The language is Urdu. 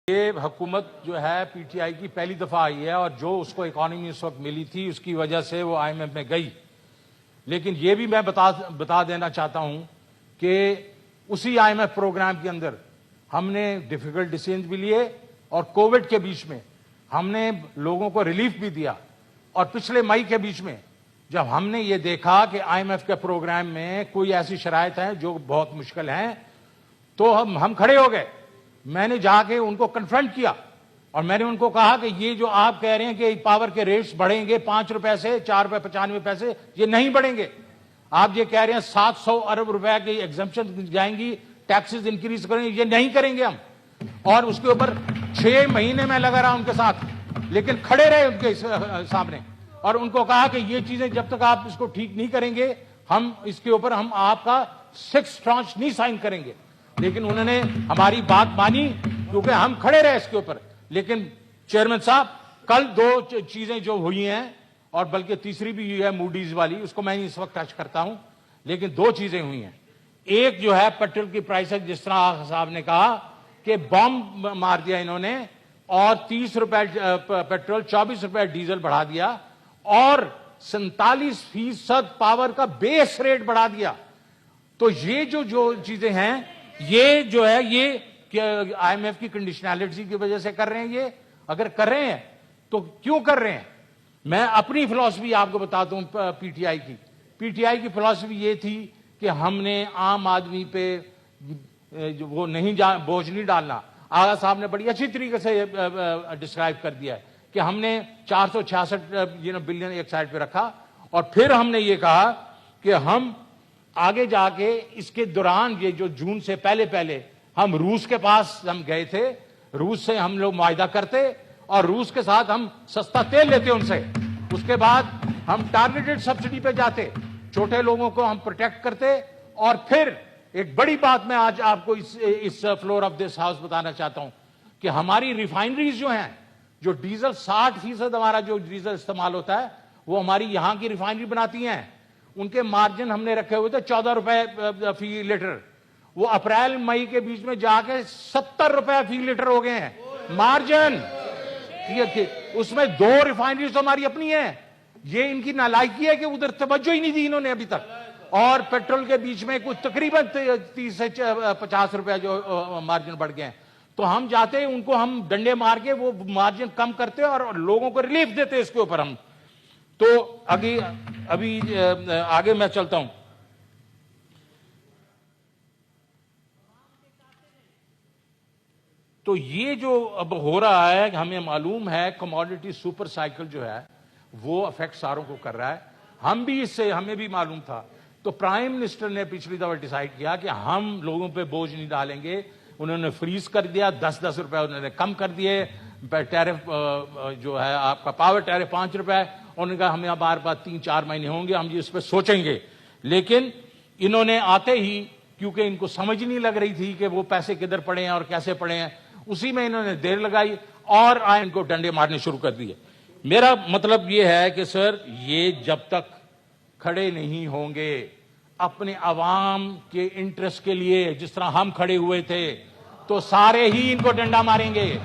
یہ حکومت جو ہے پی ٹی آئی کی پہلی دفعہ آئی ہے اور جو اس کو اکانومی اس وقت ملی تھی اس کی وجہ سے وہ آئی ایم ایف میں گئی. لیکن یہ بھی میں بتا دینا چاہتا ہوں کہ اسی آئی ایم ایف پروگرام کے اندر ہم نے ڈیفیکلٹ ڈیسیژنز بھی لیے اور کووڈ کے بیچ میں ہم نے لوگوں کو ریلیف بھی دیا. اور پچھلے مئی کے بیچ میں جب ہم نے یہ دیکھا کہ آئی ایم ایف کے پروگرام میں کوئی ایسی شرائط ہیں جو بہت مشکل ہیں تو ہم کھڑے ہو گئے. میں نے جا کے ان کو کنفرنٹ کیا اور میں نے ان کو کہا کہ یہ جو آپ کہہ رہے ہیں کہ پاور کے ریٹس بڑھیں گے 5 روپے سے 4 روپے 95 پیسے، یہ نہیں بڑھیں گے. آپ یہ کہہ رہے ہیں 700 ارب روپے کی ایگزمپشن جائیں گی، ٹیکسز انکریز کریں گے، یہ نہیں کریں گے ہم. اور اس کے اوپر 6 مہینے میں لگا رہا ان کے ساتھ، لیکن کھڑے رہے ان کے سامنے اور ان کو کہا کہ یہ چیزیں جب تک آپ اس کو ٹھیک نہیں کریں گے ہم اس کے اوپر ہم آپ کا 6 ٹرانچ نہیں سائن کریں گے. لیکن انہوں نے ہماری بات مانی کیونکہ ہم کھڑے رہے اس کے اوپر. لیکن چیئرمین صاحب کل 2 چیزیں جو ہوئی ہیں اور بلکہ تیسری بھی ہوئی ہے موڈیز والی، اس کو میں اس وقت ٹچ کرتا ہوں، لیکن 2 چیزیں ہوئی ہیں. ایک جو ہے پیٹرول کی پرائسز، جس طرح آغا صاحب نے کہا کہ بم مار دیا انہوں نے اور 30 روپے پیٹرول 24 روپے ڈیزل بڑھا دیا اور 47% پاور کا بیس ریٹ بڑھا دیا. تو یہ جو چیزیں ہیں یہ جو ہے یہ آئی ایم ایف کی کنڈیشنالٹی کی وجہ سے کر رہے ہیں. یہ اگر کر رہے ہیں تو کیوں کر رہے ہیں؟ میں اپنی فلسفی آپ کو بتاتا ہوں. پی ٹی آئی کی فلسفی یہ تھی کہ ہم نے عام آدمی پہ وہ نہیں بوجھ نہیں ڈالنا. آغا صاحب نے بڑی اچھی طریقے سے ڈسکرائب کر دیا ہے کہ ہم نے 466 بلین ایک سائڈ پہ رکھا اور پھر ہم نے یہ کہا کہ ہم آگے جا کے اس کے دوران یہ جو جون سے پہلے ہم روس کے پاس ہم گئے تھے، روس سے ہم لوگ معاہدہ کرتے اور روس کے ساتھ ہم سستا تیل لیتے ان سے. اس کے بعد ہم ٹارگیٹڈ سبسڈی پہ جاتے، چھوٹے لوگوں کو ہم پروٹیکٹ کرتے. اور پھر ایک بڑی بات میں آج آپ کو اس فلور آف دس ہاؤس بتانا چاہتا ہوں کہ ہماری ریفائنریز جو ہیں، جو ڈیزل 60% ہمارا جو ڈیزل استعمال ہوتا ہے وہ ہماری یہاں کی ریفائنری بناتی ہیں. ان کے مارجن ہم نے رکھے ہوئے تھے 14 روپے فی لیٹر، وہ اپریل مئی کے بیچ میں جا کے 70 روپے فی لیٹر ہو گئے ہیں مارجن. اس میں 2 ریفائنریز تو ہماری اپنی ہیں. یہ ان کی نالائکی ہے کہ ادھر توجہ ہی نہیں دی انہوں نے ابھی تک. اور پیٹرول کے بیچ میں کچھ تقریباً 30 سے 50 روپے جو مارجن بڑھ گئے ہیں. تو ہم جاتے ہیں ان کو ہم ڈنڈے مار کے وہ مارجن کم کرتے اور لوگوں کو ریلیف دیتے اس کے اوپر ہم. تو ابھی آگے میں چلتا ہوں. تو یہ جو اب ہو رہا ہے ہمیں معلوم ہے کموڈٹی سپر سائیکل جو ہے وہ افیکٹ ساروں کو کر رہا ہے. ہم بھی اس سے ہمیں بھی معلوم تھا. تو پرائم منسٹر نے پچھلی دفعہ ڈیسائیڈ کیا کہ ہم لوگوں پہ بوجھ نہیں ڈالیں گے. انہوں نے فریز کر دیا، 10 روپے انہوں نے کم کر دیے. ٹیرف جو ہے آپ کا پاور ٹیرف 5 روپے. انہوں نے کہا ہمیں ہمارے پاس 3-4 مہینے ہوں گے، ہم اس پہ سوچیں گے. لیکن انہوں نے آتے ہی کیونکہ ان کو سمجھ نہیں لگ رہی تھی کہ وہ پیسے کدھر پڑے ہیں اور کیسے پڑے ہیں، اسی میں انہوں نے دیر لگائی اور ان کو ڈنڈے مارنے شروع کر دیے. میرا مطلب یہ ہے کہ سر یہ جب تک کھڑے نہیں ہوں گے اپنے عوام کے انٹرسٹ کے لیے جس طرح ہم کھڑے ہوئے تھے تو سارے ہی ان کو ڈنڈا ماریں گے.